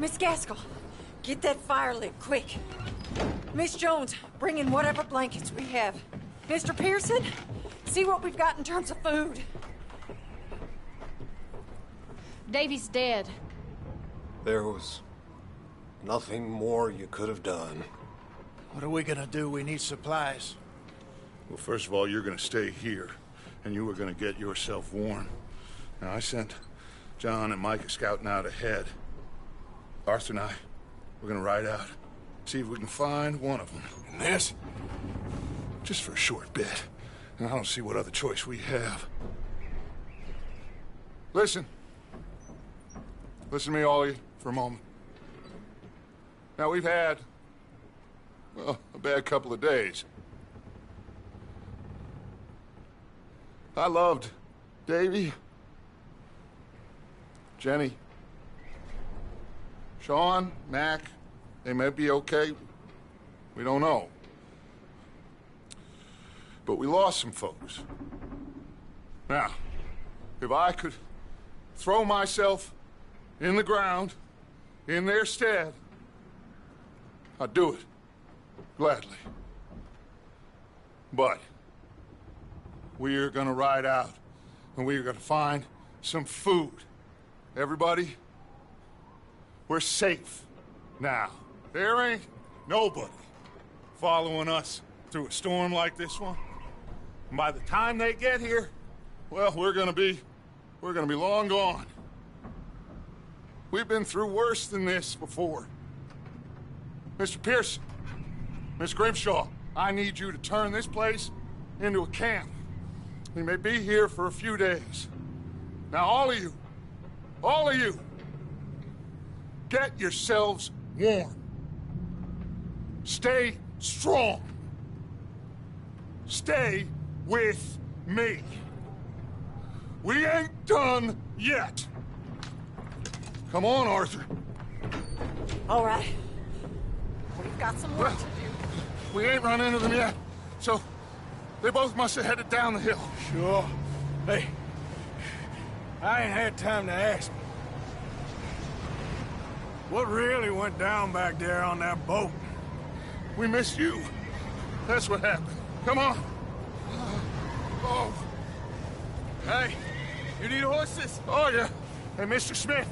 Miss Gaskell, get that fire lit, quick. Miss Jones, bring in whatever blankets we have. Mr. Pearson, see what we've got in terms of food. Davy's dead. There was nothing more you could have done. What are we gonna do? We need supplies. Well, first of all, you're gonna stay here, and you are gonna get yourself warm. Now, I sent John and Micah scouting out ahead. Arthur and I, we're gonna ride out, see if we can find one of them. And this? Just for a short bit. And I don't see what other choice we have. Listen. Listen to me, all of you, for a moment. Now, we've had, well, a bad couple of days. I loved Davy, Jenny, Sean, Mac. They may be okay. We don't know. But we lost some folks. Now, if I could throw myself in the ground, in their stead, I'd do it, gladly. But we're gonna ride out, and we're gonna find some food. Everybody, we're safe now. There ain't nobody following us through a storm like this one. And by the time they get here, well, we're gonna be long gone. We've been through worse than this before. Mr. Pearson, Miss Grimshaw, I need you to turn this place into a camp. We may be here for a few days. Now, all of you, get yourselves warm. Stay strong. Stay with me. We ain't done yet. Come on, Arthur. All right. We've got some work to do. We ain't run into them yet, so they both must have headed down the hill. Sure. Hey, I ain't had time to ask. What really went down back there on that boat? We missed you. That's what happened. Come on. Oh. Hey, you need horses? Oh, yeah. Hey, Mr. Smith,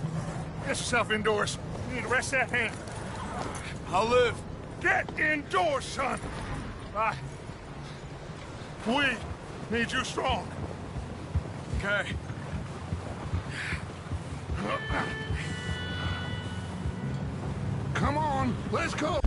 get yourself indoors. You need to rest that hand. I'll live. Get indoors, son. We need you strong. Okay. Come on, let's go.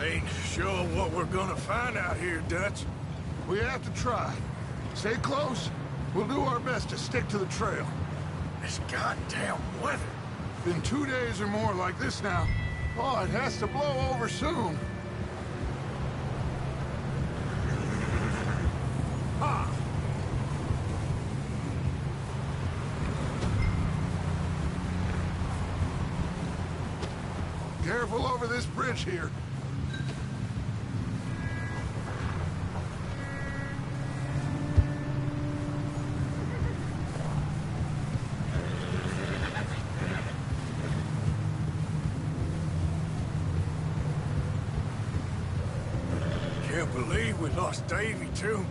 Ain't sure what we're gonna find out here, Dutch. We have to try. Stay close. We'll do our best to stick to the trail. This goddamn weather. Been 2 days or more like this now. Oh, it has to blow over soon. Ah! Careful over this bridge here. Can't believe we lost Davy, too.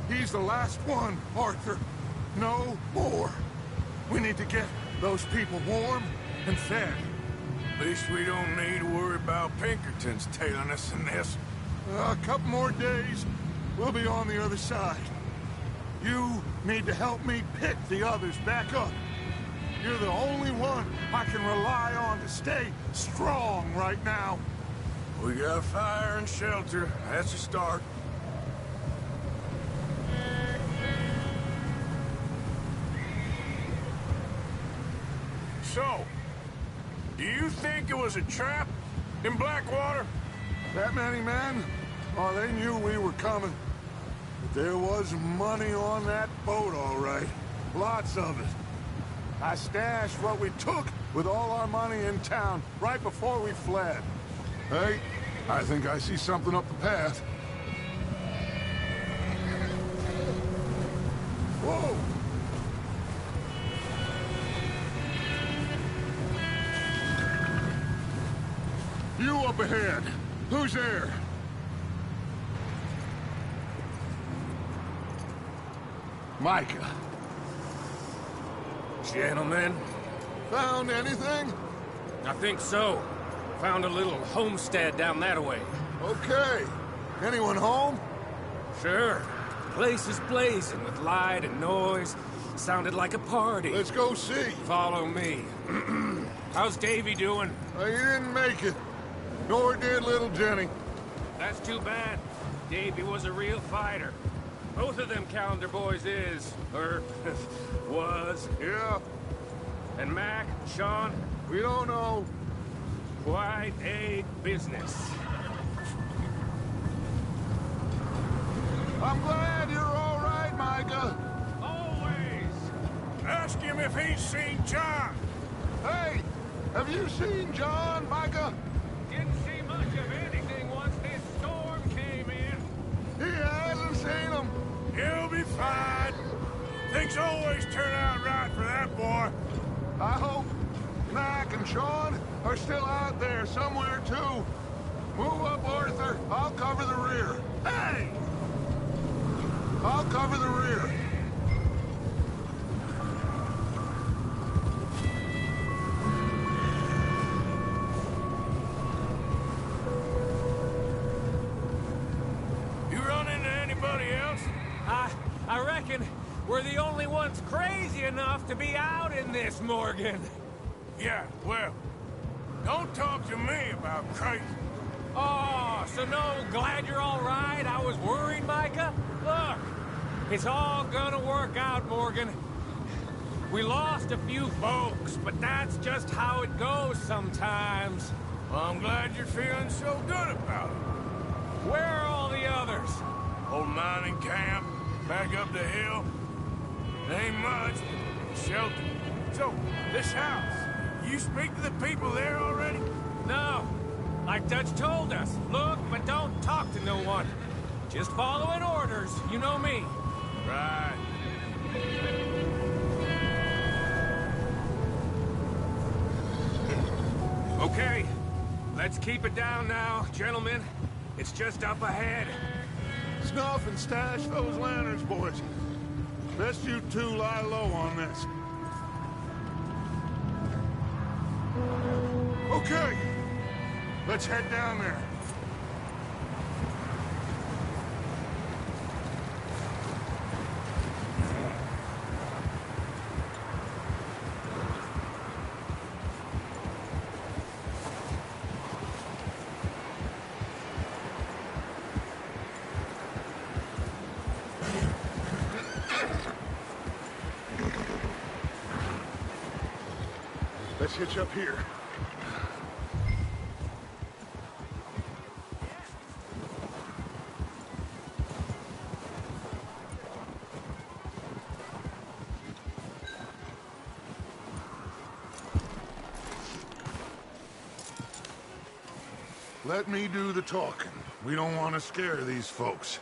He's the last one, Arthur. No more. We need to get those people warm and fed. At least we don't need to worry about Pinkertons tailing us in this. A couple more days, we'll be on the other side. You need to help me pick the others back up. You're the only one I can rely on to stay strong right now. We got fire and shelter. That's a start. So, do you think it was a trap in Blackwater? That many men? Oh, they knew we were coming. But there was money on that boat, all right. Lots of it. I stashed what we took with all our money in town right before we fled. Hey, I think I see something up the path. Whoa! You up ahead. Who's there? Micah. Gentlemen, Found anything? I think so. Found a little homestead down that way. Okay. Anyone home? Sure. Place is blazing with light and noise. Sounded like a party. Let's go see. Follow me. How's Davy doing? He didn't make it. Nor did little Jenny. That's too bad. Davy was a real fighter. Both of them calendar boys is, or was. Yeah, And Mac, Sean, we don't know. quite a business. I'm glad you're all right, Micah. Always! Ask him if he's seen John. Hey, have you seen John, Micah? Didn't see much of anything once this storm came in. He hasn't seen him. He'll be fine. Things always turn out right for that boy. I hope Mac and Sean are still out there somewhere, too. Move up, Arthur. I'll cover the rear. Hey! I'll cover the rear. You run into anybody else? I reckon we're the only ones crazy enough to be out in this, Morgan. Yeah, well, don't talk to me about crazy. Oh, so no, glad you're all right? I was worried, Micah. Look, it's all gonna work out, Morgan. We lost a few folks, but that's just how it goes sometimes. Well, I'm glad you're feeling so good about it. Where are all the others? Old mining camp, back up the hill. It ain't much, but shelter. So, this house, you speak to the people there already? No. Like Dutch told us, look, but don't talk to no one. Just following orders, you know me. Right. Okay, let's keep it down now, gentlemen. It's just up ahead. Snuff and stash those lanterns, boys. Best you two lie low on this. Okay. Let's head down there. Let's hitch up here. Let me do the talking. We don't want to scare these folks.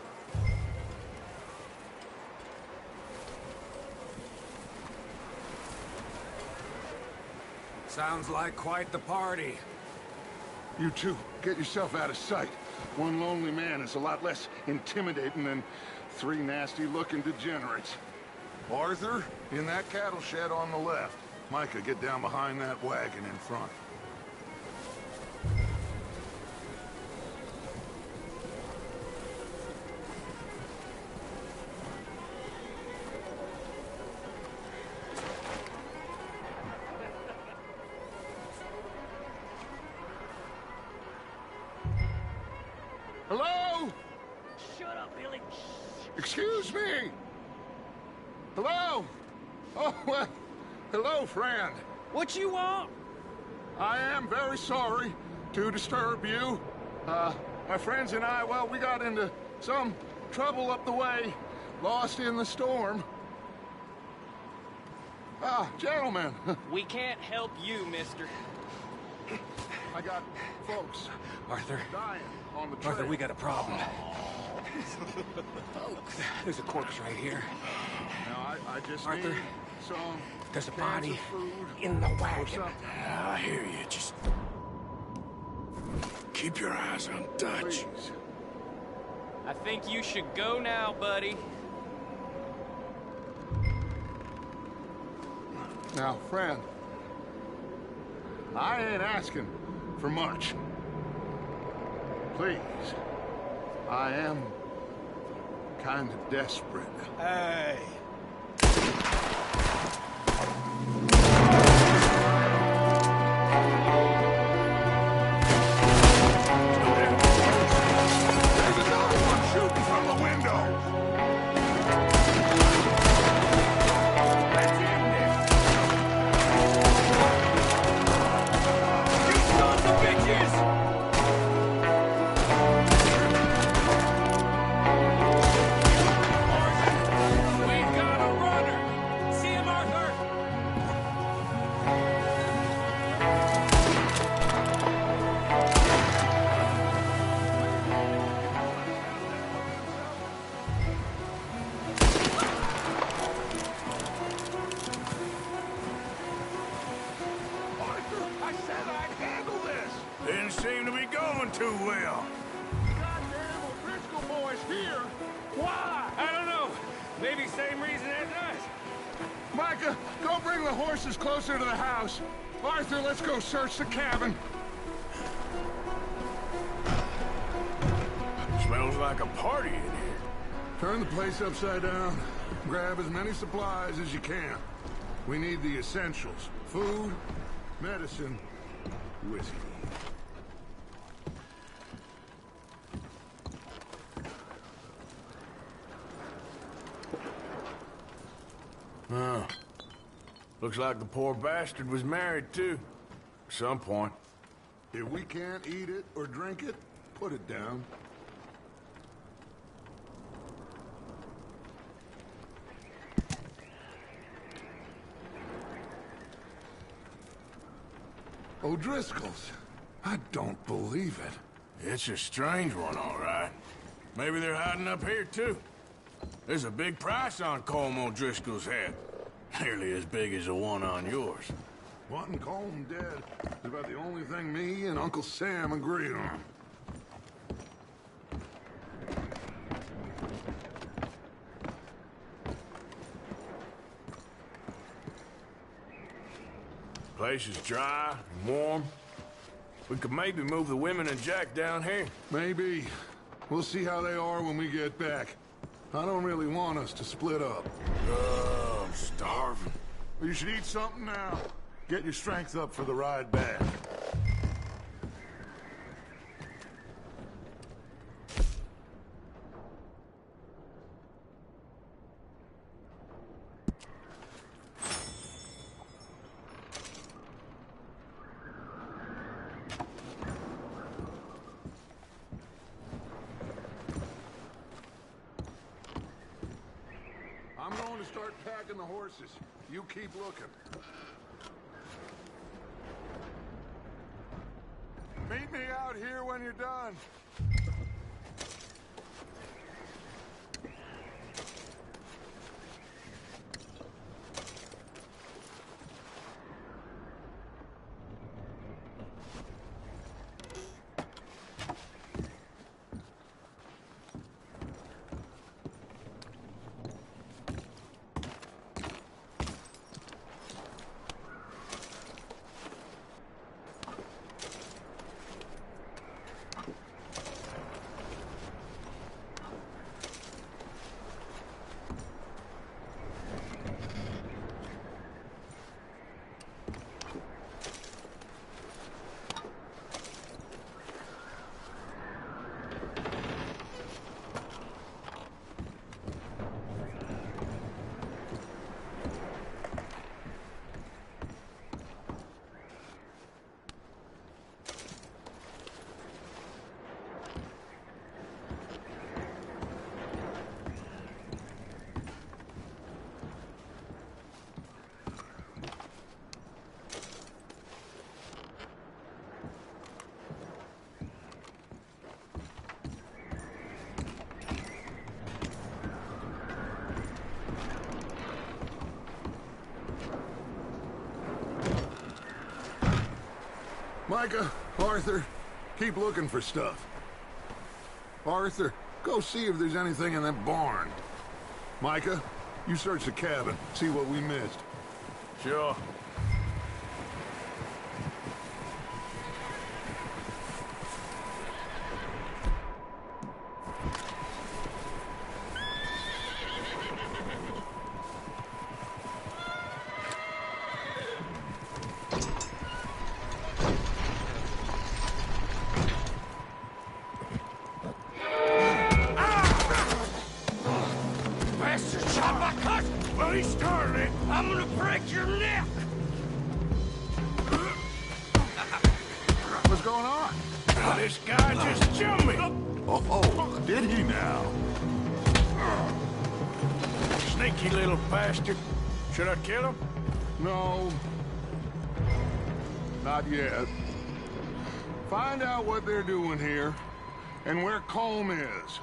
Sounds like quite the party. You two, get yourself out of sight. One lonely man is a lot less intimidating than three nasty-looking degenerates. Arthur, in that cattle shed on the left. Micah, get down behind that wagon in front. Hello? Shut up, Billy. Excuse me? Hello? Oh, well, hello, friend. What you want? I am very sorry to disturb you. My friends and I, well, we got into some trouble up the way, lost in the storm. Gentlemen, We can't help you, mister. I got folks Arthur. dying on the trail. Arthur, we got a problem. There's a corpse right here. Now, I just Arthur, need some there's a cans body of food in the or wagon. something. I hear you. Just keep your eyes on Dutch. Please. I think you should go now, buddy. Now, friend, I ain't asking for much. Please, I am kind of desperate. Hey. There's another one shooting from the window. Let's end this. You sons of bitches! We've got a runner. See him, Arthur? Arthur, I said I'd handle this. Didn't seem to be going too well. Goddamn O'Driscoll boys here. Why? I don't know. Maybe same reason as us. Micah, go bring the horses closer to the house. Arthur, let's go search the cabin. Smells like a party in here. Turn the place upside down. Grab as many supplies as you can. We need the essentials. Food, medicine, whiskey. Oh. Looks like the poor bastard was married, too. At some point. If we can't eat it or drink it, put it down. O'Driscoll's. I don't believe it. It's a strange one, all right. Maybe they're hiding up here, too. There's a big price on Colm O'Driscoll's head. Nearly as big as the one on yours. Wanting Colm dead is about the only thing me and Uncle Sam agree on. Place is dry and warm. We could maybe move the women and Jack down here. Maybe. We'll see how they are when we get back. I don't really want us to split up. I'm starving. You should eat something now. Get your strength up for the ride back. gonna start packing the horses. You keep looking. Meet me out here when you're done. Micah, Arthur, keep looking for stuff. Arthur, go see if there's anything in that barn. Micah, you search the cabin, see what we missed. Sure. He started it. I'm gonna break your neck. What's going on? This guy just jumped me. Oh, did he now? Sneaky little bastard. Should I kill him? No. Not yet. Find out what they're doing here and where Colm is.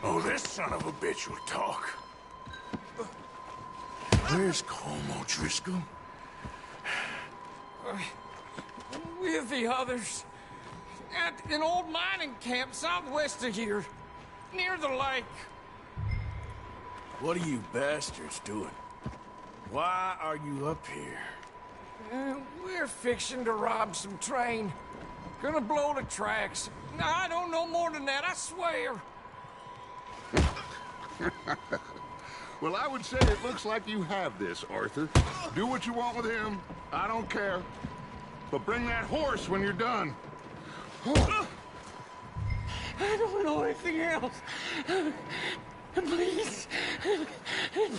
Oh, this son of a bitch will talk. Where's Colm O'Driscoll? With the others. At an old mining camp southwest of here. Near the lake. What are you bastards doing? Why are you up here? We're fixing to rob some train. Gonna blow the tracks. I don't know more than that, I swear. Well, I would say it looks like you have this, Arthur. Do what you want with him. I don't care. But bring that horse when you're done. I don't know anything else. Please.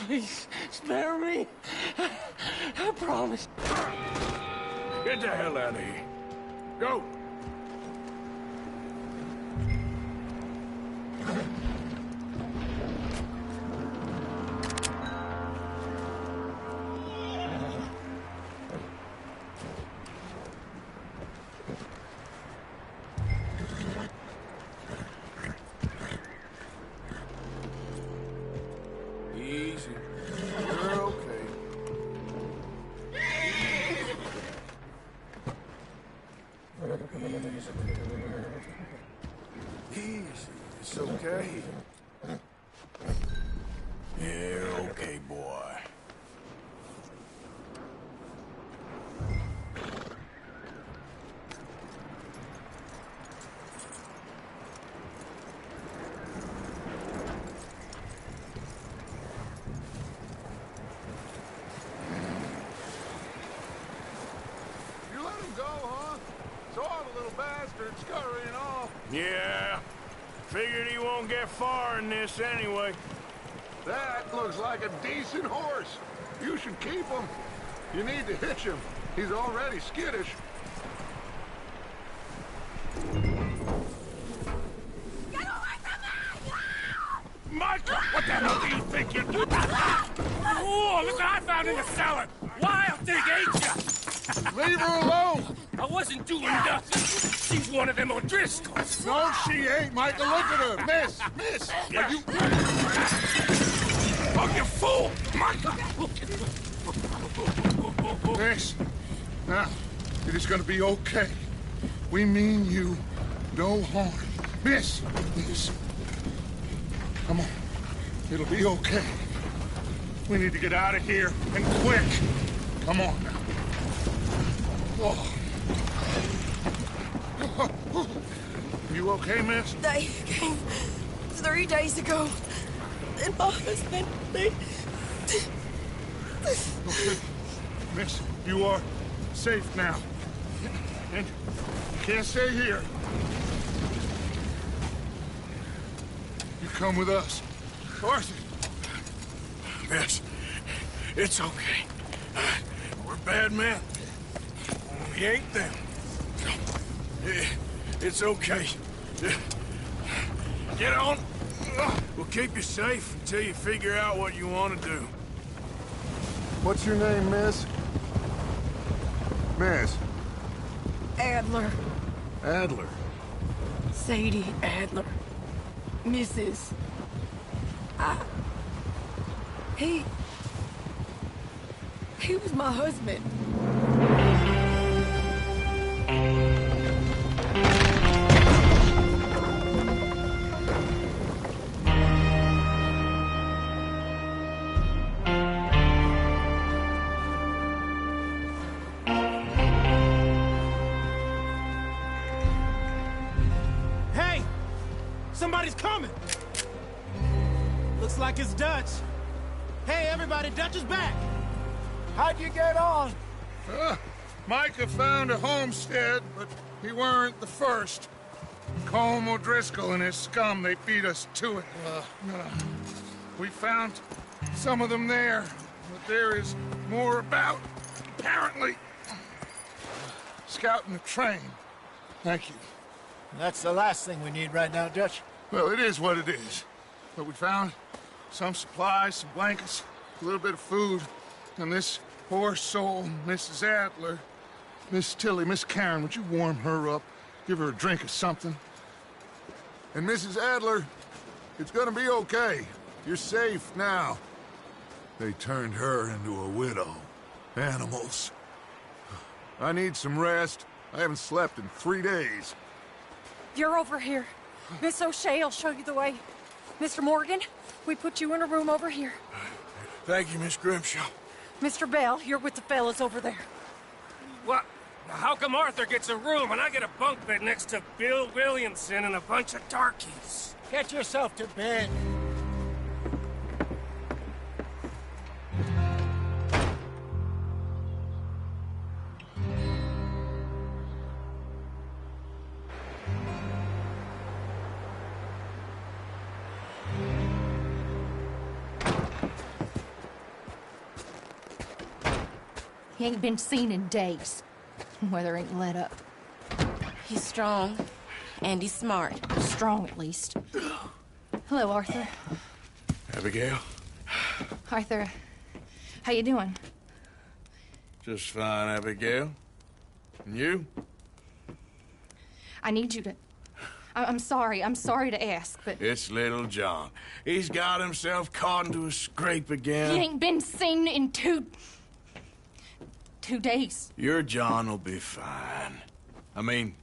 Please, spare me. I promise. Get the hell out of here. Go. Easy. You're okay. Easy. It's okay. You're okay, boy. Scurrying off. Yeah. Figured he won't get far in this anyway. That looks like a decent horse. You should keep him. You need to hitch him. He's already skittish. Michael, what the hell do you think you're doing? Oh, look what I found in the cellar! Wild thing, ain't ya? Leave her alone! I wasn't doing nothing. She's one of them O'Driscolls. No, she ain't, Micah. Look at her. Miss, are you... Oh, you fool! Miss, now, it is gonna be okay. We mean you no harm. Miss, come on. It'll be okay. We need to get out of here, and quick. Come on now. Oh. You okay, miss? They came 3 days ago. And my husband, they... Okay. Miss, you are safe now. And you can't stay here. You come with us. Arthur. Miss, it's okay. We're bad men. We ain't them. It's okay. Get on. We'll keep you safe until you figure out what you want to do. What's your name, miss? Miss. Adler. Adler. Sadie Adler. Mrs. He was my husband. Hey! Somebody's coming! Looks like it's Dutch. Hey, everybody, Dutch is back! How'd you get on? Micah found a homestead, but he weren't the first. Colm O'Driscoll and his scum, they beat us to it. We found some of them there, but there is more about, apparently. Scouting the train. Thank you. That's the last thing we need right now, Dutch. Well, it is what it is. But we found some supplies, some blankets, a little bit of food, and this poor soul, Mrs. Adler, Miss Tilly, Miss Karen, would you warm her up? Give her a drink or something? And Mrs. Adler, it's gonna be okay. You're safe now. They turned her into a widow. Animals. I need some rest. I haven't slept in 3 days. You're over here. Miss O'Shea will show you the way. Mr. Morgan, we put you in a room over here. Thank you, Miss Grimshaw. Mr. Bell, you're with the fellas over there. What? How come Arthur gets a room and I get a bunk bed next to Bill Williamson and a bunch of darkies? Get yourself to bed. He ain't been seen in days. Weather ain't let up. He's strong, and he's smart. Strong, at least. Hello, Arthur. Abigail? Arthur, how you doing? Just fine, Abigail. And you? I need you to... I'm sorry to ask, but... It's little John. He's got himself caught into a scrape again. He ain't been seen in 2 days. Your John will be fine. I mean,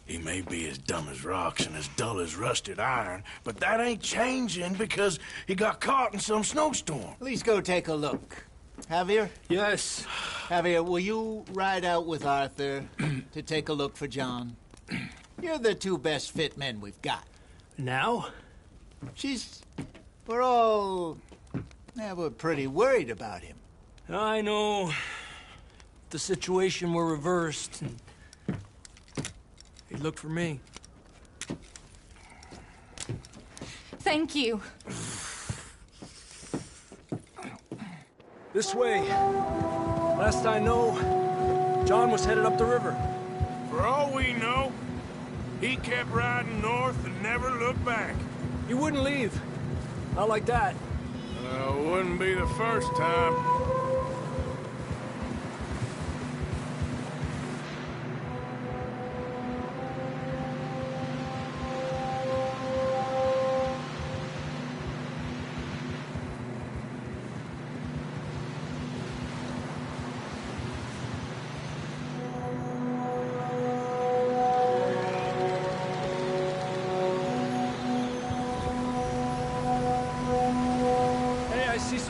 he may be as dumb as rocks and as dull as rusted iron, but that ain't changing because he got caught in some snowstorm. Please go take a look. Javier? Yes. Javier, will you ride out with Arthur to take a look for John? You're the 2 best fit men we've got. Now? We're all... we're pretty worried about him. I know. The situation were reversed. He looked for me. Thank you. This way. Last I know, John was headed up the river. For all we know, he kept riding north and never looked back. He wouldn't leave. Not like that. Wouldn't be the first time.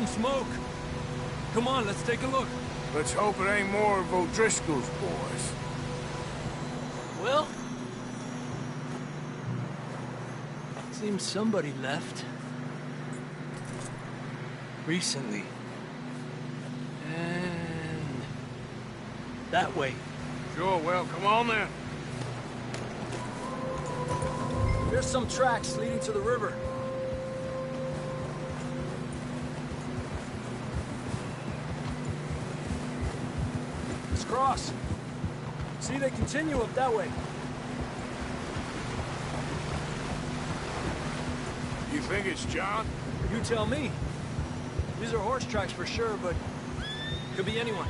Smoke. Come on, let's take a look. Let's hope it ain't more of O'Driscoll's boys. Well, seems somebody left. Recently. And that way. Sure, well, come on then. There's some tracks leading to the river. Cross. See, they continue up that way. You think it's John? You tell me. These are horse tracks for sure, but could be anyone.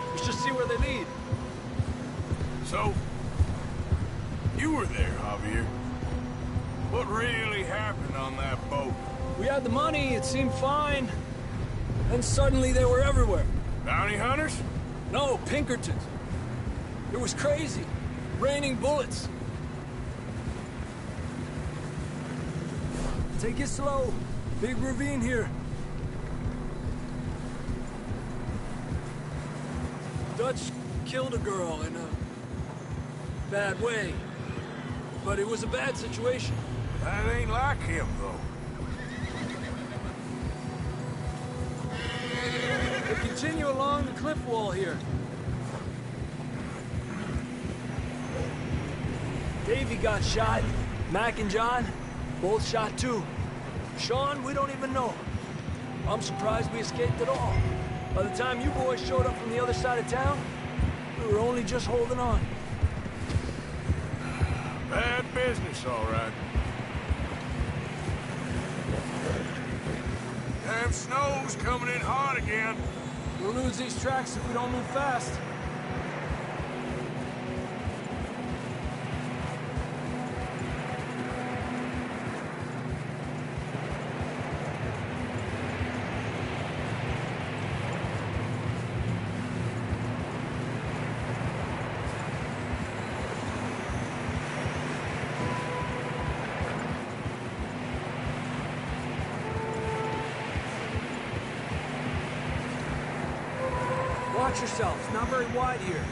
Let's just see where they lead. So, you were there, Javier. What really happened on that boat? We had the money, it seemed fine. Then suddenly they were everywhere. Bounty hunters? No, Pinkertons. It was crazy. Raining bullets. Take it slow. Big ravine here. Dutch killed a girl in a bad way. But it was a bad situation. That ain't like him, though. They continue along the cliff wall here. Davey got shot. Mac and John, both shot too. Sean, we don't even know. I'm surprised we escaped at all. By the time you boys showed up from the other side of town, we were only just holding on. Bad business, all right. Damn snow's coming in hard again. We'll lose these tracks if we don't move fast. Watch yourself. It's not very wide here.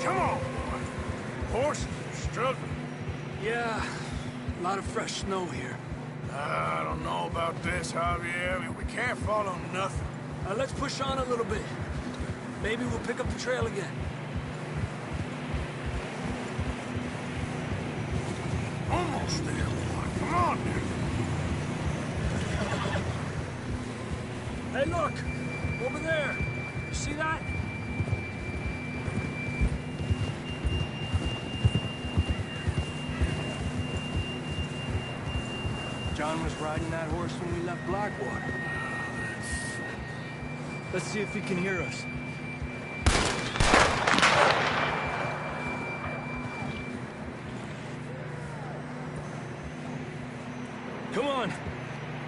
Come on, boy. Horses are struggling. Yeah, a lot of fresh snow here. I don't know about this, Javier. I mean, we can't follow nothing. Let's push on a little bit. Maybe we'll pick up the trail again. Almost there, boy. Come on now. Hey, look! Over there! You see that? John was riding that horse when we left Blackwater. Let's see if he can hear us. Come on!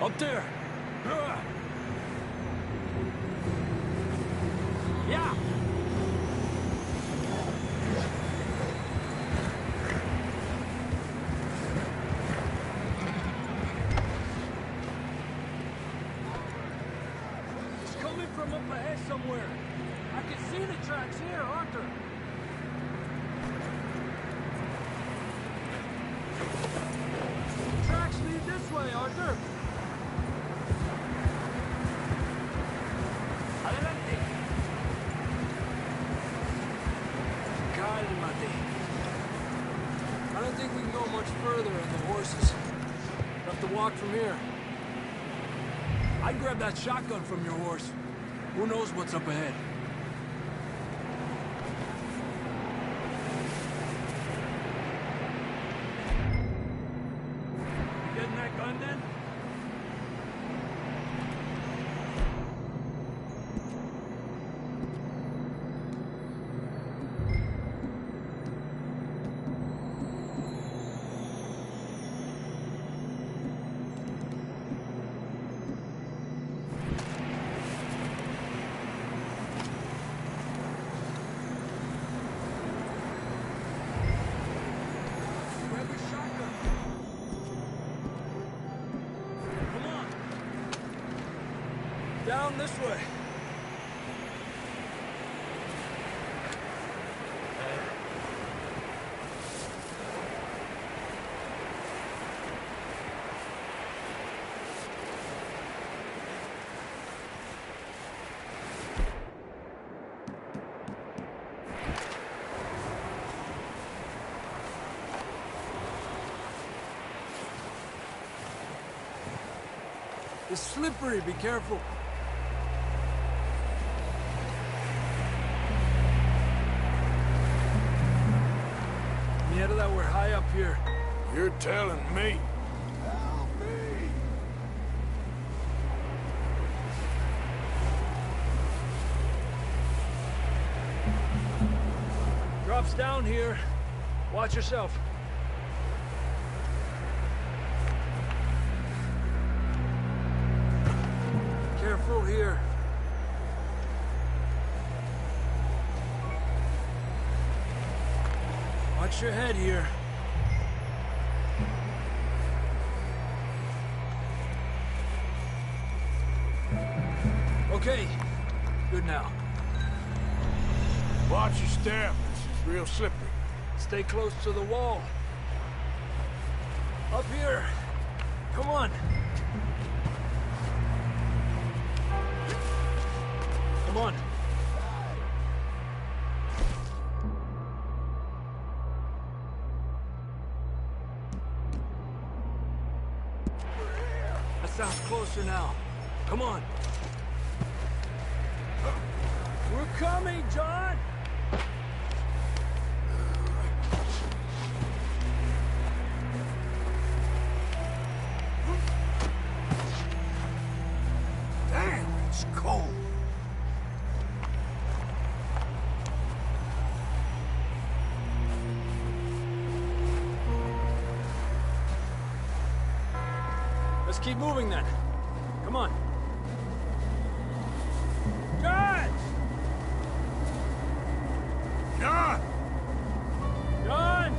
Up there! Yeah! It's coming from up ahead somewhere. I can see the tracks here, Arthur. The tracks lead this way, Arthur. Adelante. Cálmate. I don't think we can go much further on the horses. We'll have to walk from here. I'd grab that shotgun from your horse. Who knows what's up ahead? Down this way. It's slippery, be careful. Mierda, that we're high up here. You're telling me. Help me! Drops down here. Watch yourself. Careful here. Watch your head here. Okay. Good now. Watch your step. This is real slippery. Stay close to the wall. Up here. Come on. Come on. That sounds closer now. Come on. We're coming, John! Damn, it's cold. Let's keep moving then. Come on. John! John! John!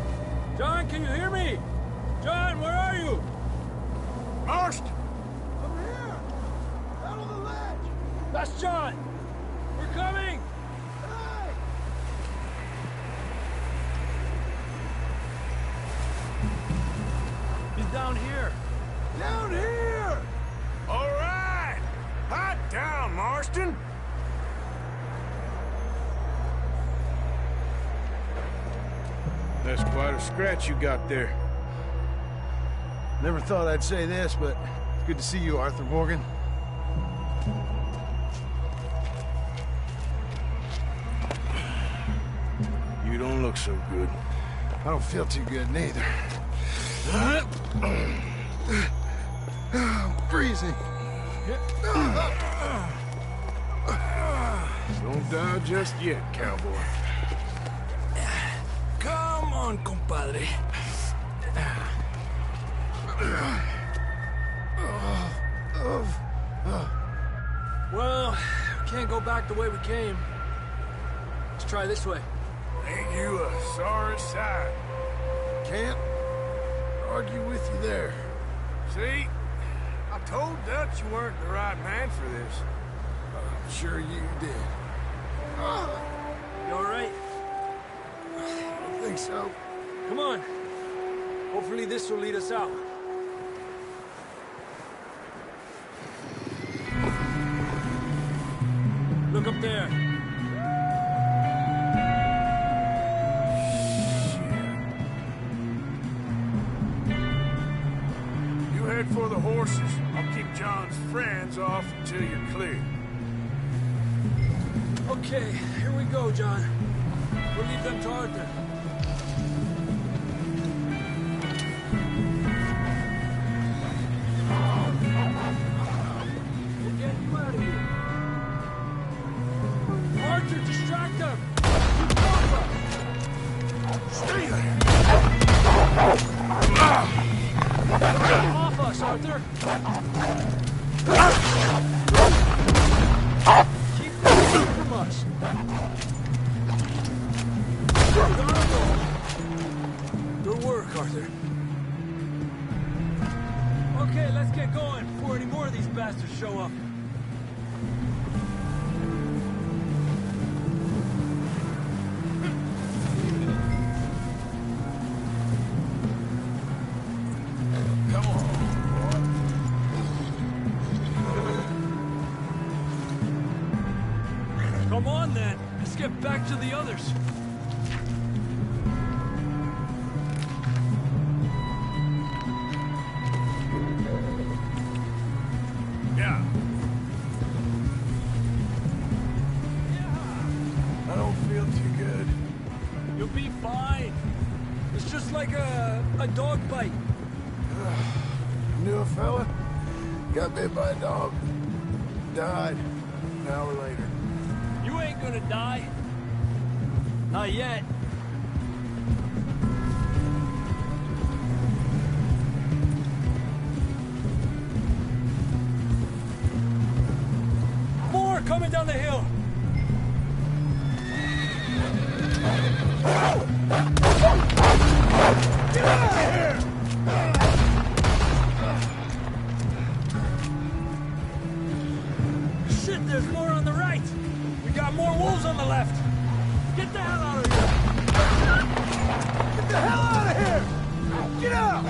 John, can you hear me? John, where are you? Marston! Over here! Out on the ledge! That's John! We're coming! Hey! He's down here. Down here! All right! Hot down, Marston! That's quite a scratch you got there. Never thought I'd say this, but it's good to see you, Arthur Morgan. You don't look so good. I don't feel too good, neither. I'm freezing. Don't die just yet, cowboy. Come on, compadre. Well, we can't go back the way we came. Let's try this way. Ain't you a sorry sight? Can't argue with you there. See? I told Dutch you weren't the right man for this. I'm sure you did. You all right? I don't think so. Come on. Hopefully this will lead us out. Look up there. You head for the horses. I'll keep John's friends off until you're clear. Okay, here we go, John. We'll leave them to Arthur. We'll get you out of here. Arthur, distract them! Stay there! Off us, Arthur! Keep them away from us! Good work, Arthur. Okay, let's get going before any more of these bastards show up. the others. Yeah. I don't feel too good. You'll be fine. It's just like a dog bite. Knew a fella? Got bit by a dog. Died an hour later. You ain't gonna die. Not yet. More coming down the hill. Get out of here! Shit, there's more on the right. We got more wolves on the left. Get the hell out of here! Get the hell out of here! Get out!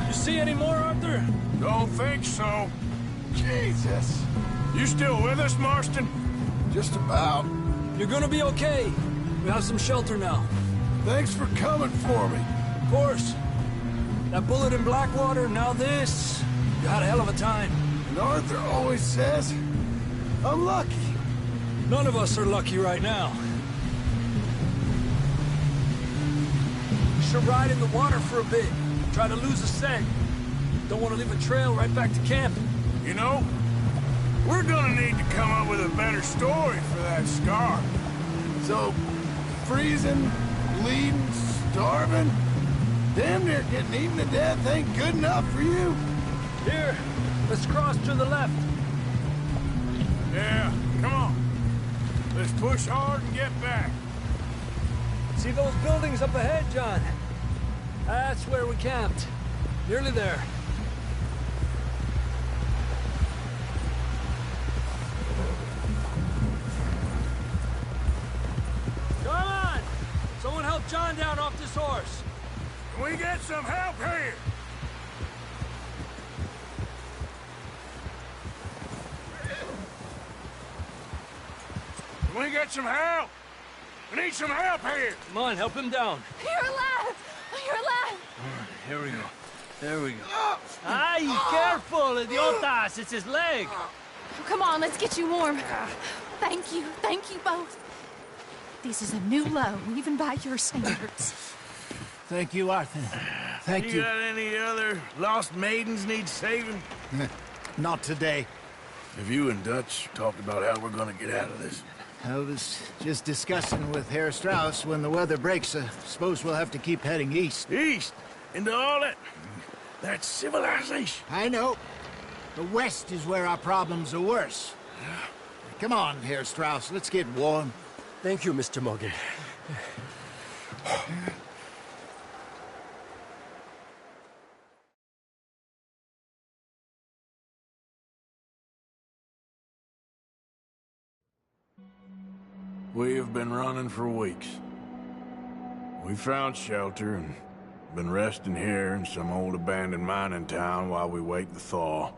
You see any more, Arthur? Don't think so. Jesus. You still with us, Marston? Just about. You're gonna be okay. We have some shelter now. Thanks for coming for me. Of course. That bullet in Blackwater, now this. You had a hell of a time. And Arthur always says, I'm lucky. None of us are lucky right now. We should ride in the water for a bit. Try to lose a scent. Don't want to leave a trail right back to camp. You know, we're gonna need to come up with a better story for that scar. So, freezing, bleeding, starving, damn near getting eaten to death ain't good enough for you? Here, let's cross to the left. Yeah, come on. Let's push hard and get back. See those buildings up ahead, John? That's where we camped. Nearly there. Come on! Someone help John down off this horse. Can we get some help here? Can we get some help? We need some help here. Come on, help him down. You're alive! You're alive! Here we go. There we go. Ay, careful, idiotas! It's his leg. Come on, let's get you warm. Thank you both. This is a new low, even by your standards. Thank you, Arthur. Thank you. You got any other lost maidens need saving? Not today. Have you and Dutch talked about how we're gonna get out of this? I was just discussing with Herr Strauss when the weather breaks. I suppose we'll have to keep heading east. East? Into all that civilization? I know. The west is where our problems are worse. Come on, Herr Strauss, let's get warm. Thank you, Mr. Morgan. We have been running for weeks. We found shelter and been resting here in some old abandoned mining town while we wait the thaw.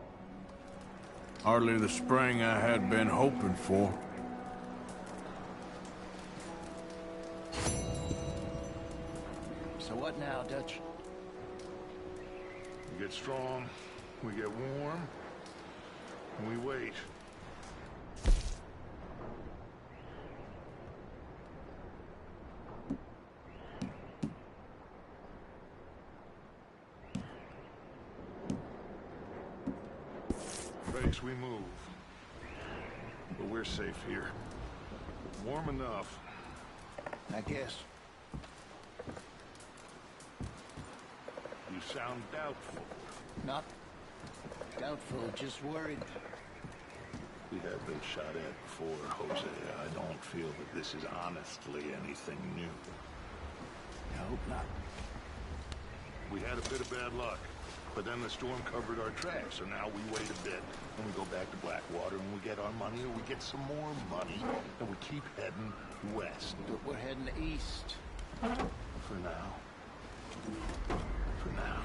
Hardly the spring I had been hoping for. So what now, Dutch? We get strong, we get warm, and we wait. Base, we move. But we're safe here. Warm enough. I guess. You sound doubtful. Not doubtful, just worried. We have been shot at before, Jose. I don't feel that this is honestly anything new. I hope not. We had a bit of bad luck, but then the storm covered our tracks, so now we wait a bit, and we go back to Blackwater, and we get our money, or we get some more money, and we keep heading west. But we're heading east. For now. For now.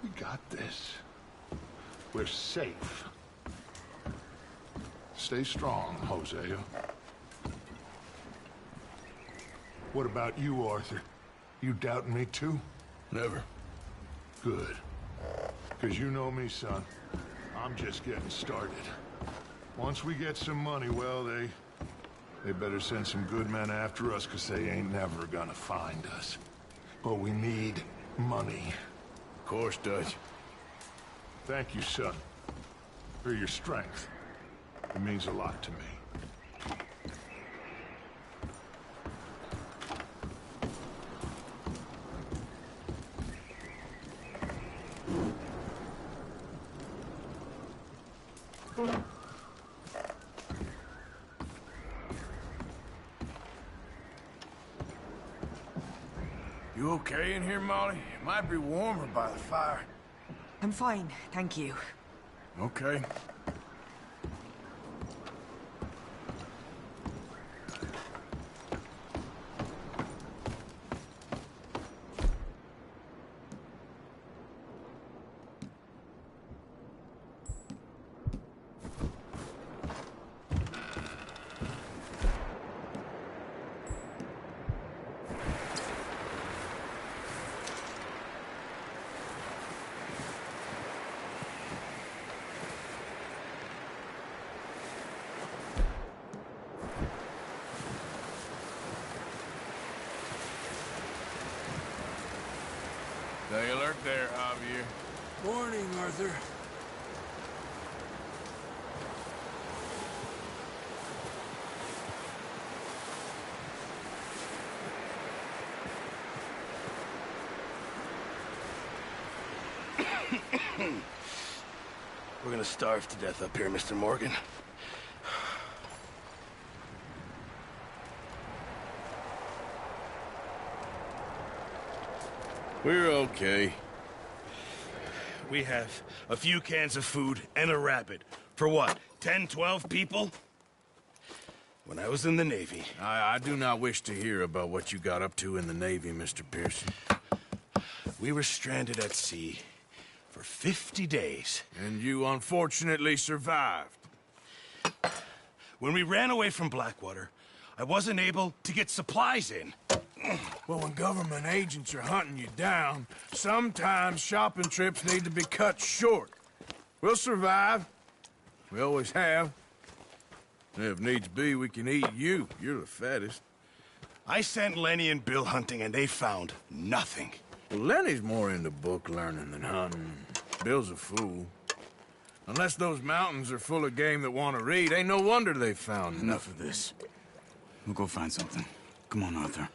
We got this. We're safe. Stay strong, Hosea. What about you, Arthur? You doubting me too? Never. Good. Because you know me, son. I'm just getting started. Once we get some money, well, they better send some good men after us, because they ain't never gonna find us. But we need money. Of course, Dutch. Thank you, son, for your strength. It means a lot to me. You okay in here, Molly? It might be warmer by the fire. I'm fine, thank you. Okay. Stay alert there, Javier. Morning, Arthur. We're gonna starve to death up here, Mr. Morgan. We're okay. We have a few cans of food and a rabbit. For what, 10, 12 people? When I was in the Navy... I do not wish to hear about what you got up to in the Navy, Mr. Pearson. We were stranded at sea for 50 days. And you unfortunately survived. When we ran away from Blackwater, I wasn't able to get supplies in. Well, when government agents are hunting you down, sometimes shopping trips need to be cut short. We'll survive. We always have. And if needs be, we can eat you. You're the fattest. I sent Lenny and Bill hunting, and they found nothing. Well, Lenny's more into book learning than hunting. Bill's a fool. Unless those mountains are full of game that want to read, ain't no wonder they found Enough of this. We'll go find something. Come on, Arthur.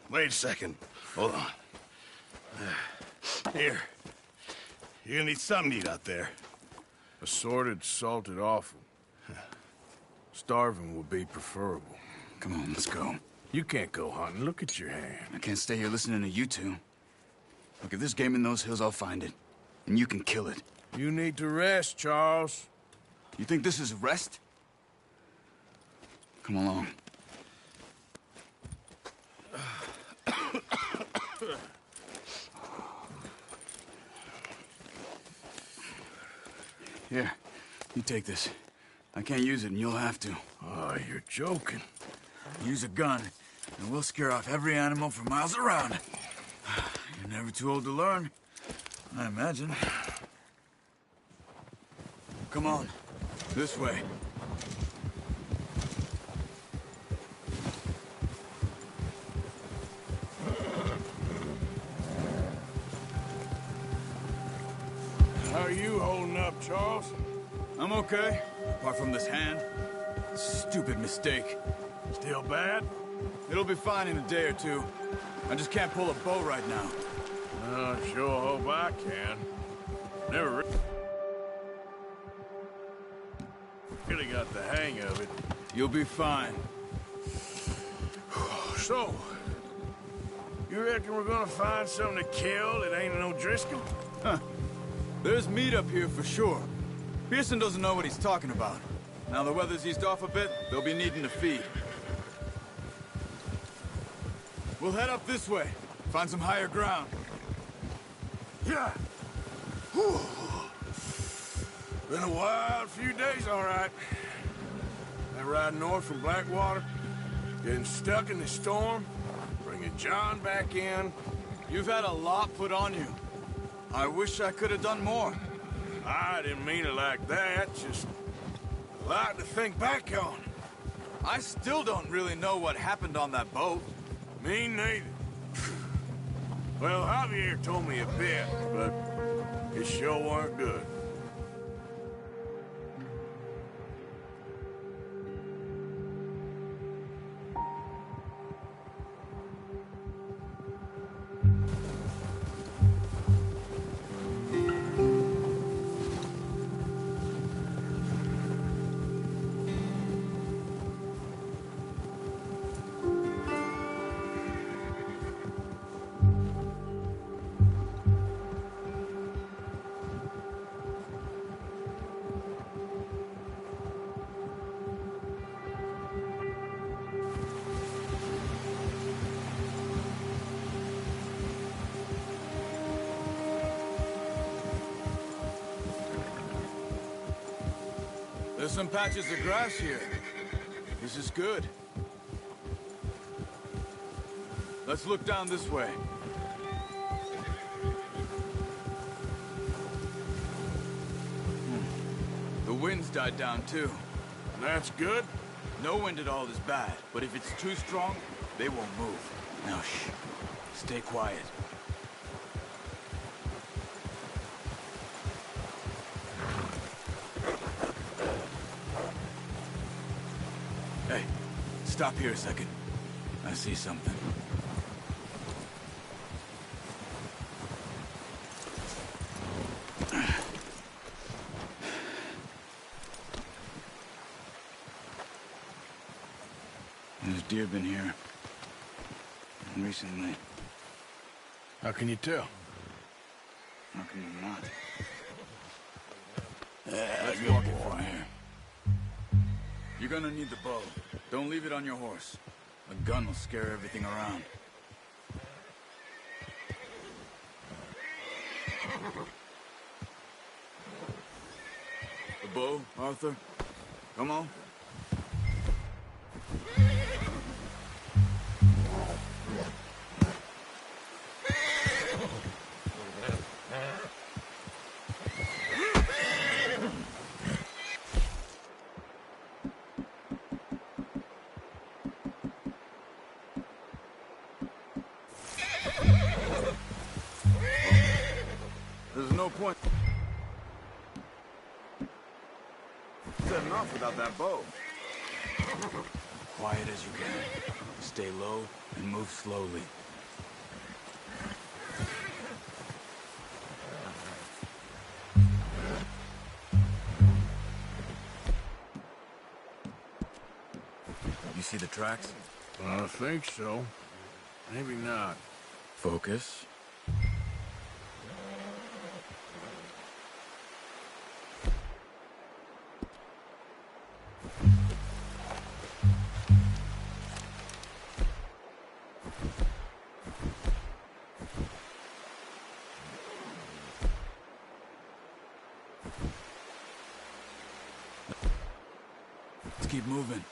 Wait a second. Hold on. Here. You're gonna need something to eat out there. Assorted, salted offal. Starving would be preferable. Come on, let's go. You can't go hunting. Look at your hand. I can't stay here listening to you two. Look, if there's game in those hills, I'll find it. And you can kill it. You need to rest, Charles. You think this is rest? Come along. Here, you take this. I can't use it, and you'll have to. Oh, you're joking. Use a gun, and we'll scare off every animal for miles around. You're never too old to learn, I imagine. Come on, this way. How are you holding up, Charles? I'm okay, apart from this hand. Stupid mistake. Still bad? It'll be fine in a day or two. I just can't pull a bow right now. I sure hope I can. Never really got the hang of it. You'll be fine. So, you reckon we're gonna find something to kill that ain't no Driscoll? Huh. There's meat up here for sure. Pearson doesn't know what he's talking about. Now the weather's eased off a bit, they'll be needing to feed. We'll head up this way. Find some higher ground. Yeah. Whew. Been a wild few days, all right. ride north from Blackwater, getting stuck in the storm, bringing John back in. You've had a lot put on you. I wish I could have done more. I didn't mean it like that, just a lot to think back on. I still don't really know what happened on that boat. Me neither. Well, Javier told me a bit, but it sure weren't good. There's some patches of grass here. This is good. Let's look down this way. The wind's died down too. That's good. No wind at all is bad, but if it's too strong, they won't move. Now shh. Stay quiet. Hey, stop here a second. I see something. There's deer been here. Recently. How can you tell? How can you not? Let's walk it from here. You're gonna need the bow. Don't leave it on your horse. A gun will scare everything around. The bow, Arthur? Come on. There's no point setting off without that bow. Quiet as you can. Stay low and move slowly. You see the tracks? I think so. Maybe not. Focus. Let's keep moving.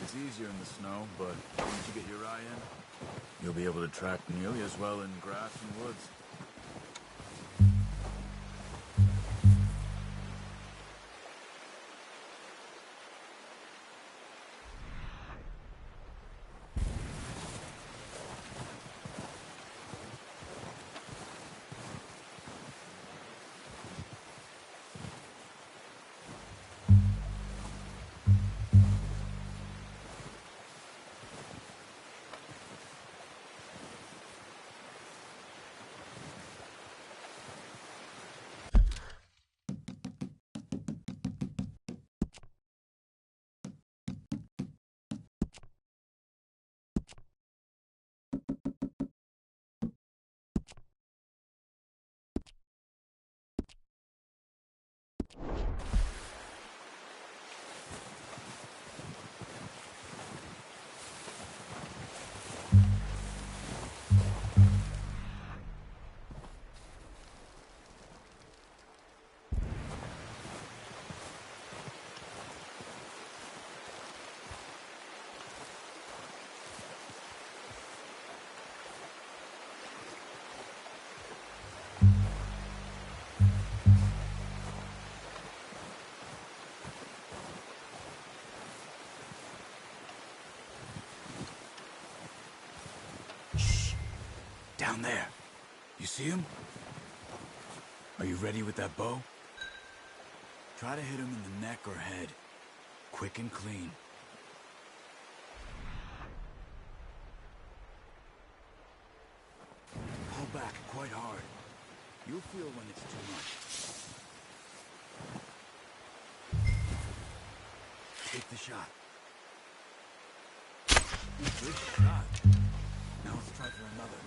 It's easier in the snow, but once you get your eye in, you'll be able to track nearly as well in grass and woods. Down there. You see him? Are you ready with that bow? Try to hit him in the neck or head. Quick and clean. Pull back quite hard. You'll feel when it's too much. Take the shot. Good shot. Now let's try for another.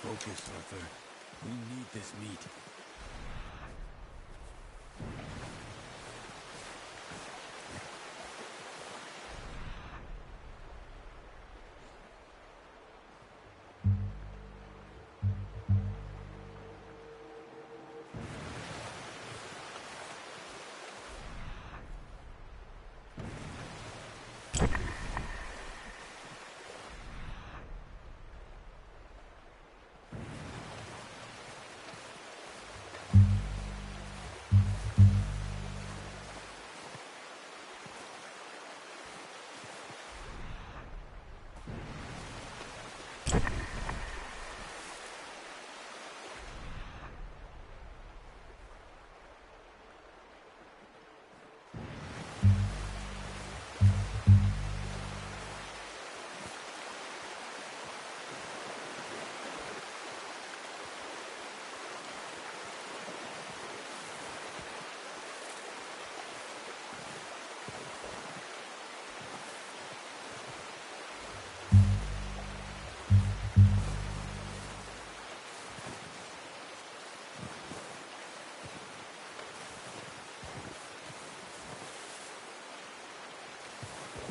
Focus, Arthur. We need this meat.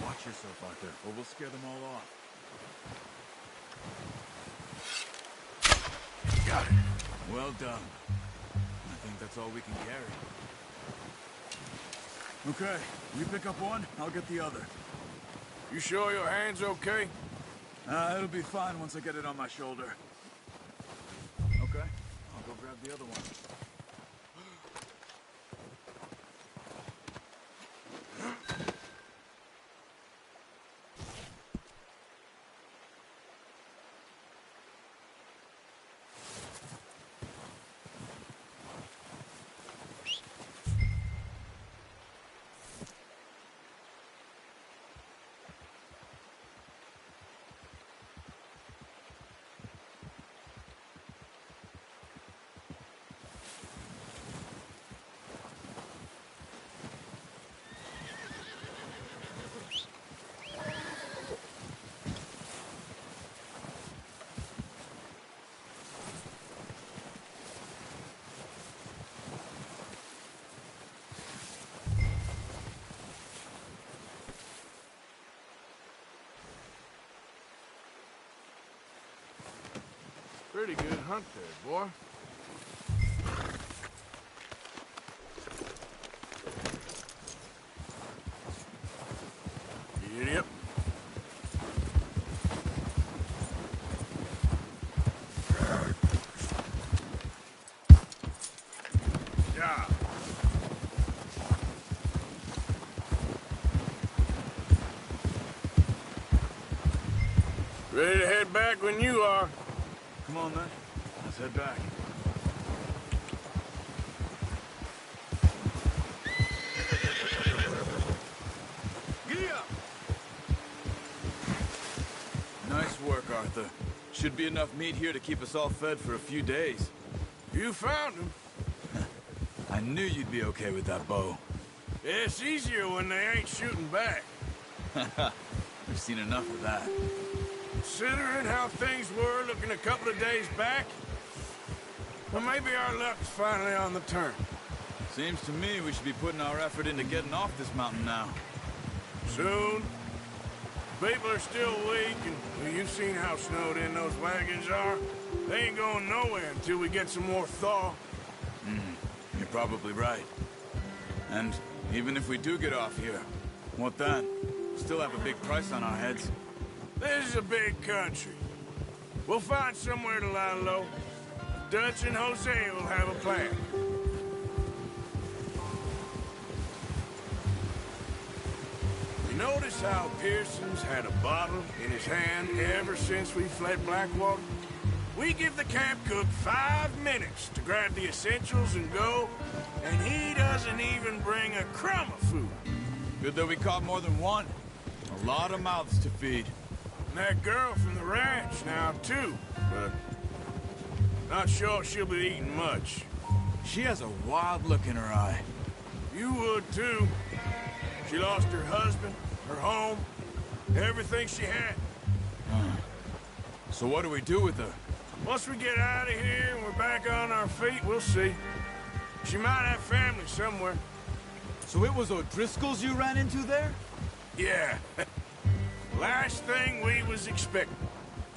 Watch yourself, Arthur, or we'll scare them all off. Got it. Well done. I think that's all we can carry. Okay, you pick up one, I'll get the other. You sure your hand's okay? It'll be fine once I get it on my shoulder. Okay, I'll go grab the other one. Pretty good hunt there, boy. Yep. Yeah. Ready to head back when you are. Come on, then. Let's head back. Nice work, Arthur. Should be enough meat here to keep us all fed for a few days. You found him. I knew you'd be okay with that bow. It's easier when they ain't shooting back. We've seen enough of that. Considering how things were looking a couple of days back, well, maybe our luck's finally on the turn. Seems to me we should be putting our effort into getting off this mountain now. Soon. People are still weak, and well, you've seen how snowed in those wagons are. They ain't going nowhere until we get some more thaw. You're probably right. And even if we do get off here, what then? Still have a big price on our heads. This is a big country. We'll find somewhere to lie low. Dutch and Jose will have a plan. You notice how Pearson's had a bottle in his hand ever since we fled Blackwater? We give the camp cook 5 minutes to grab the essentials and go, and he doesn't even bring a crumb of food. Good that we caught more than one. A lot of mouths to feed. And that girl from the ranch now, too, but not sure she'll be eating much. She has a wild look in her eye. You would, too. She lost her husband, her home, everything she had. So what do we do with her? Once we get out of here and we're back on our feet, we'll see. She might have family somewhere. So it was O'Driscoll's you ran into there? Yeah. Last thing we was expecting.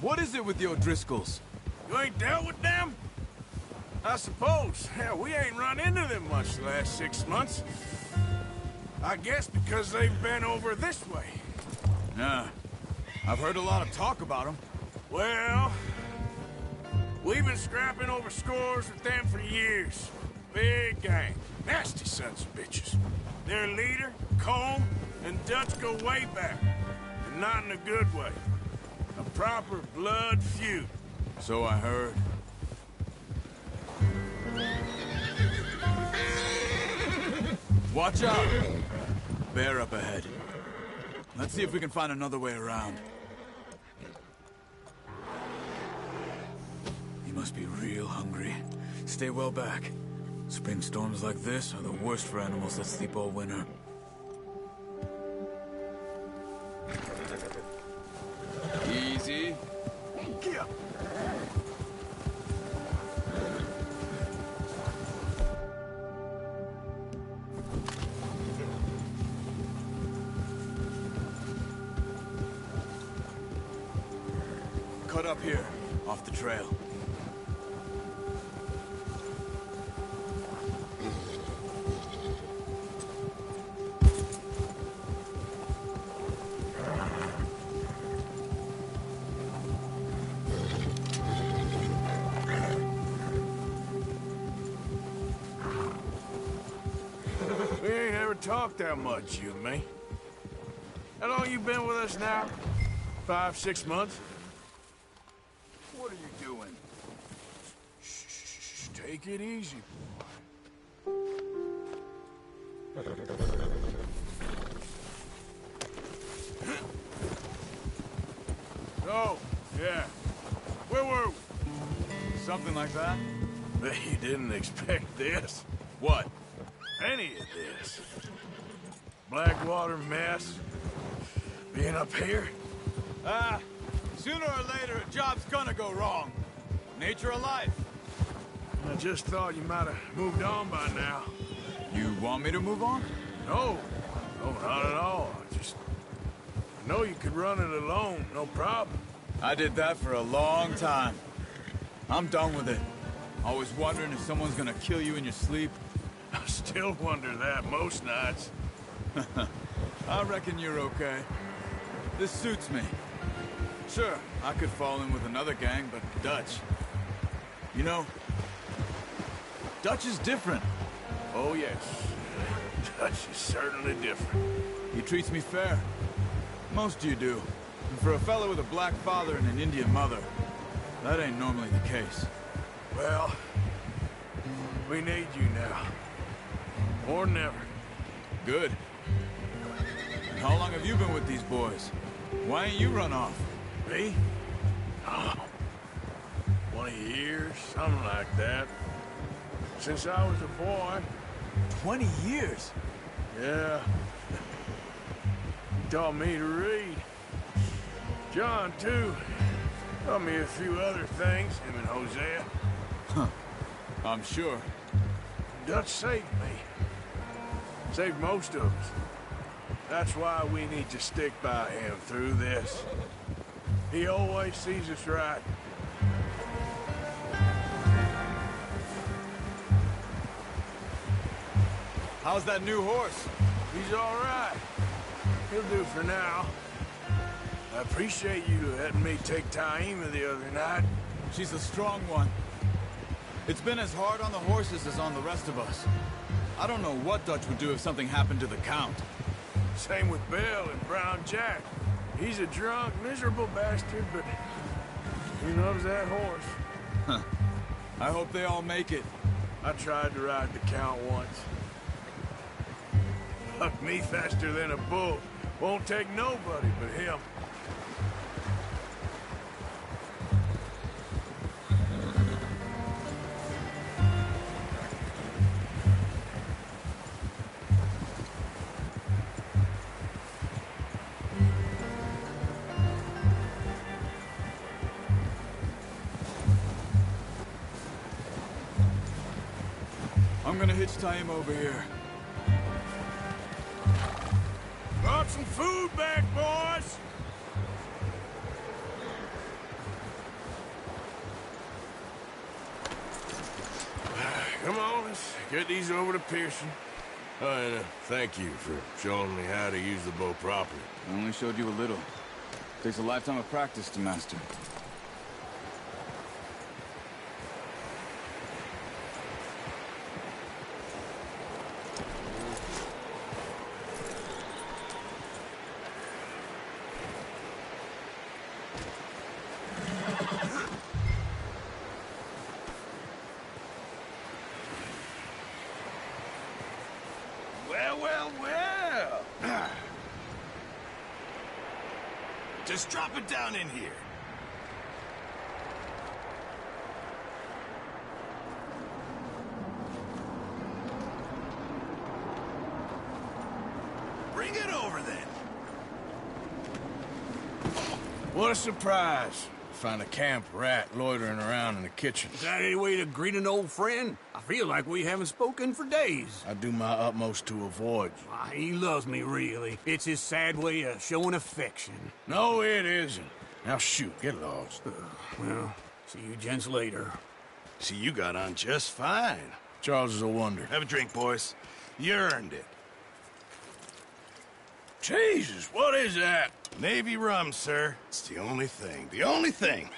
What is it with the O'Driscolls? You ain't dealt with them? I suppose. Hell, we ain't run into them much the last 6 months. I guess because they've been over this way. Yeah. I've heard a lot of talk about them. Well, we've been scrapping over scores with them for years. Big gang. Nasty sons of bitches. Their leader, Combe, and Dutch go way back. And not in a good way. A proper blood feud. So I heard. Watch out! Bear up ahead. Let's see if we can find another way around. He must be real hungry. Stay well back. Spring storms like this are the worst for animals that sleep all winter. Easy. Cut up here, off the trail. We ain't ever talked that much, you and me. How long you been with us now? 5, 6 months? What are you doing? Shh, take it easy, boy. Oh, yeah. Where were we? Something like that? Bet you didn't expect this. What? Any of this. Blackwater mess. Being up here. Sooner or later, a job's gonna go wrong. Nature of life. I just thought you might have moved on by now. You want me to move on? No. No, not at all. I know you could run it alone, no problem. I did that for a long time. I'm done with it. Always wondering if someone's gonna kill you in your sleep. I still wonder that most nights. I reckon you're okay. This suits me. Sure, I could fall in with another gang, but Dutch... You know, Dutch is different. Oh, yes. Dutch is certainly different. He treats me fair. Most of you do. And for a fellow with a black father and an Indian mother, that ain't normally the case. Well, we need you now. More than ever. Good. And how long have you been with these boys? Why ain't you run off? Me? Oh, 20 years, something like that. Since I was a boy. 20 years? Yeah. He taught me to read. John, too. Taught me a few other things, him and Hosea. Huh. I'm sure. Dutch saved me. Saved most of us. That's why we need to stick by him through this. He always sees us right. How's that new horse? He's all right. He'll do for now. I appreciate you letting me take Taima the other night. She's a strong one. It's been as hard on the horses as on the rest of us. I don't know what Dutch would do if something happened to the Count. Same with Bill and Brown Jack. He's a drunk, miserable bastard, but he loves that horse. Huh. I hope they all make it. I tried to ride the Count once. Hucked me faster than a bull. Won't take nobody but him. I'm gonna hitch Taima over here. Brought some food back, boys! Come on, let's get these over to Pearson. Oh, and thank you for showing me how to use the bow properly. I only showed you a little. Takes a lifetime of practice to master. Well. Just drop it down in here. Bring it over then. What a surprise. Find a camp rat loitering around in the kitchen. Is that any way to greet an old friend? I feel like we haven't spoken for days. I do my utmost to avoid you. He loves me, really. It's his sad way of showing affection. No, it isn't. Now shoot, get lost. Well, see you gents later. See, you got on just fine. Charles is a wonder. Have a drink, boys. You earned it. Jesus, what is that? Navy rum, sir. It's the only thing. The only thing.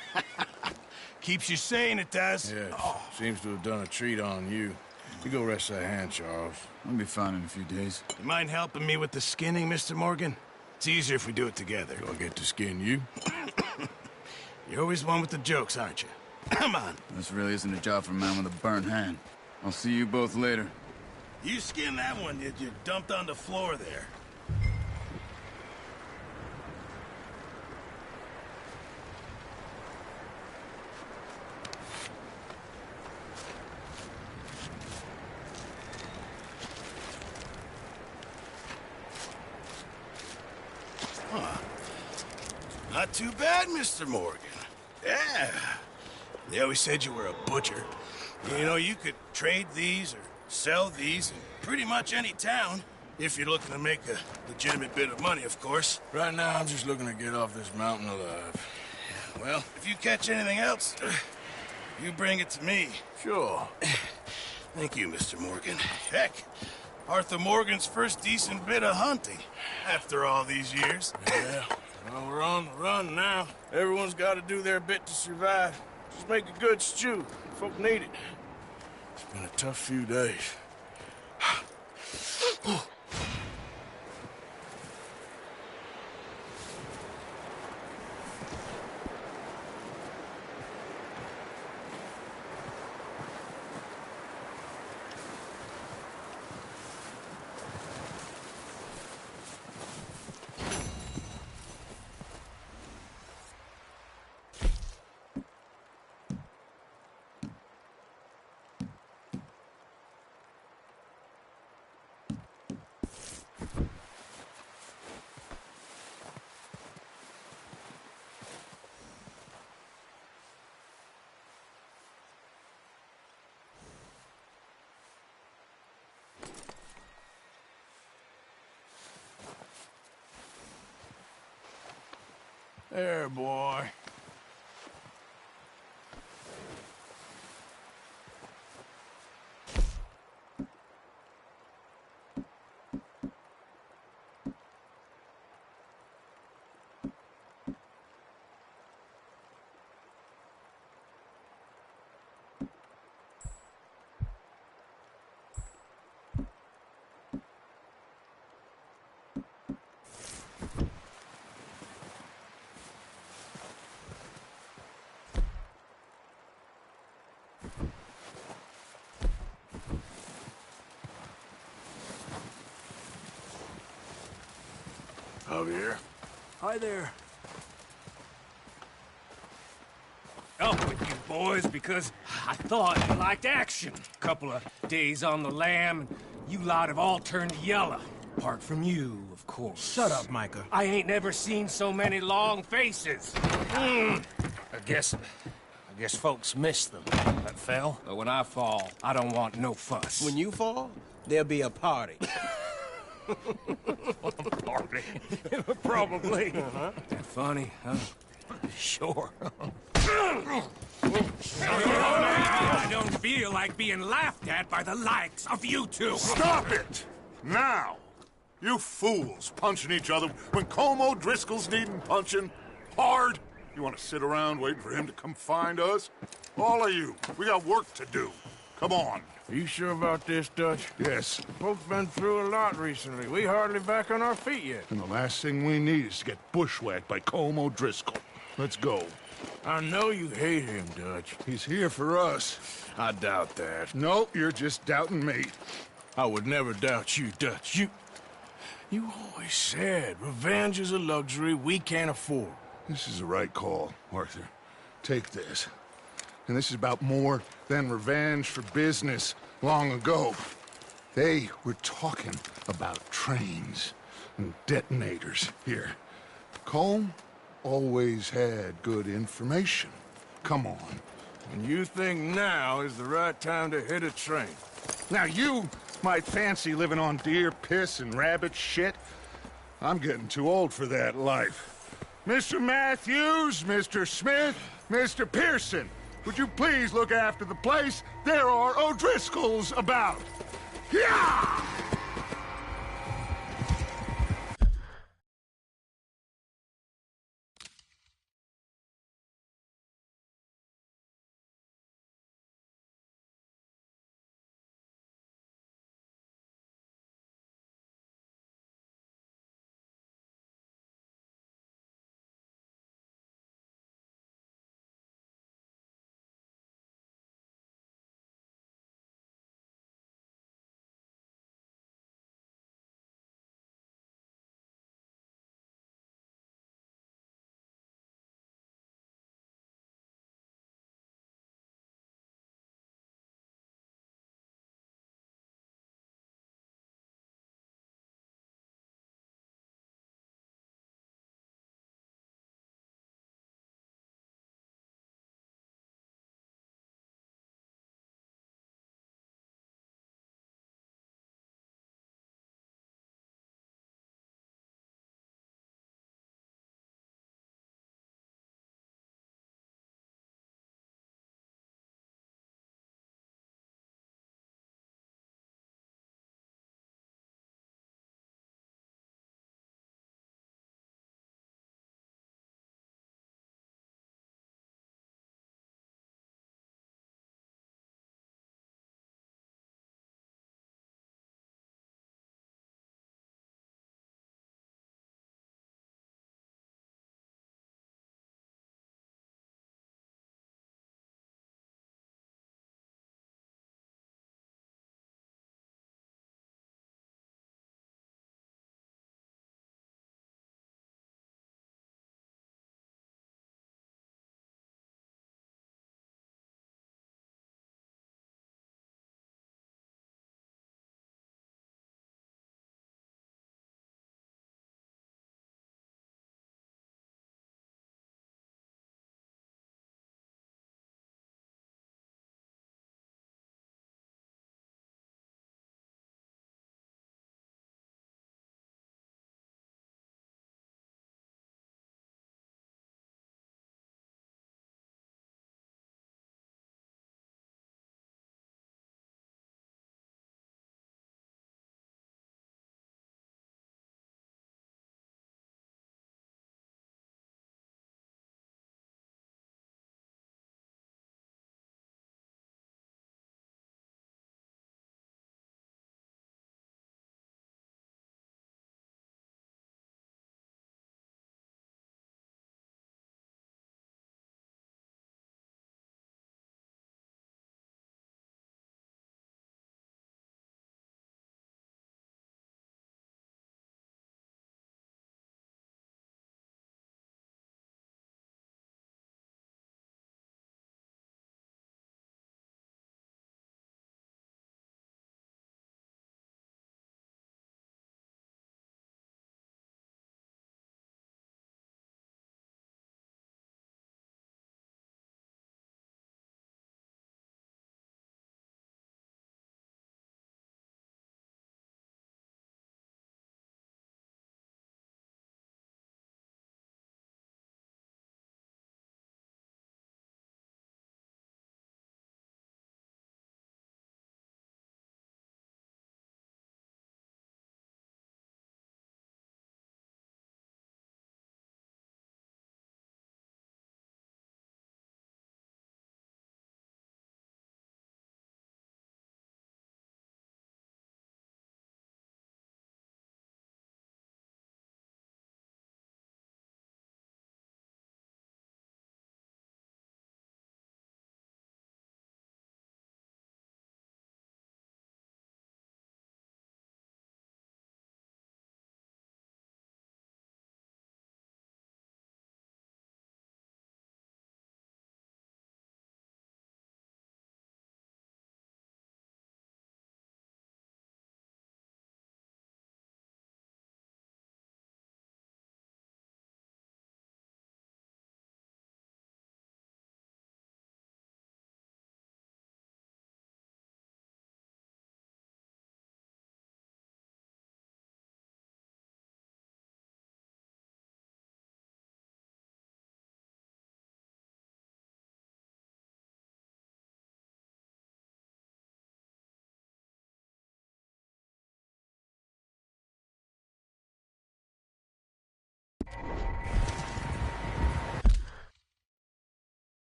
Keeps you sane, it does. Yes, seems to have done a treat on you. You go rest that hand, Charles. I'll be fine in a few days. You mind helping me with the skinning, Mr. Morgan? It's easier if we do it together. Do I get to skin you? You're always one with the jokes, aren't you? Come on. This really isn't a job for a man with a burnt hand. I'll see you both later. You skinned that one you dumped on the floor there. Not too bad, Mr. Morgan. Yeah. They always said you were a butcher. You know, you could trade these or sell these in pretty much any town, if you're looking to make a legitimate bit of money, of course. Right now, I'm just looking to get off this mountain alive. Well, if you catch anything else, you bring it to me. Sure. Thank you, Mr. Morgan. Heck, Arthur Morgan's first decent bit of hunting after all these years. Yeah, well, we're on the run now. Everyone's got to do their bit to survive. Just make a good stew. Folk need it. It's been a tough few days. There, boy. Javier. Hi there. Up with you boys because I thought you liked action. Couple of days on the lam, and you lot have all turned yellow. Apart from you, of course. Shut up, Micah. I ain't never seen so many long faces. I guess folks miss them. That fell. But when I fall, I don't want no fuss. When you fall, there'll be a party. Party. Probably. That funny, huh? Sure. I don't feel like being laughed at by the likes of you two. Stop it! Now! You fools punching each other when Colm O'Driscoll's needing punching. Hard! You want to sit around waiting for him to come find us? All of you, we got work to do. Come on. Are you sure about this, Dutch? Yes. Folks been through a lot recently. We hardly back on our feet yet. And the last thing we need is to get bushwhacked by Colm O'Driscoll. Let's go. I know you hate him, Dutch. He's here for us. I doubt that. No, you're just doubting me. I would never doubt you, Dutch. You always said revenge is a luxury we can't afford. This is the right call, Arthur. Take this. And this is about more than revenge for business long ago. They were talking about trains and detonators here. Colm always had good information. Come on. And you think now is the right time to hit a train? Now you might fancy living on deer piss and rabbit shit. I'm getting too old for that life. Mr. Matthews, Mr. Smith, Mr. Pearson, would you please look after the place? There are O'Driscolls about. Yeah!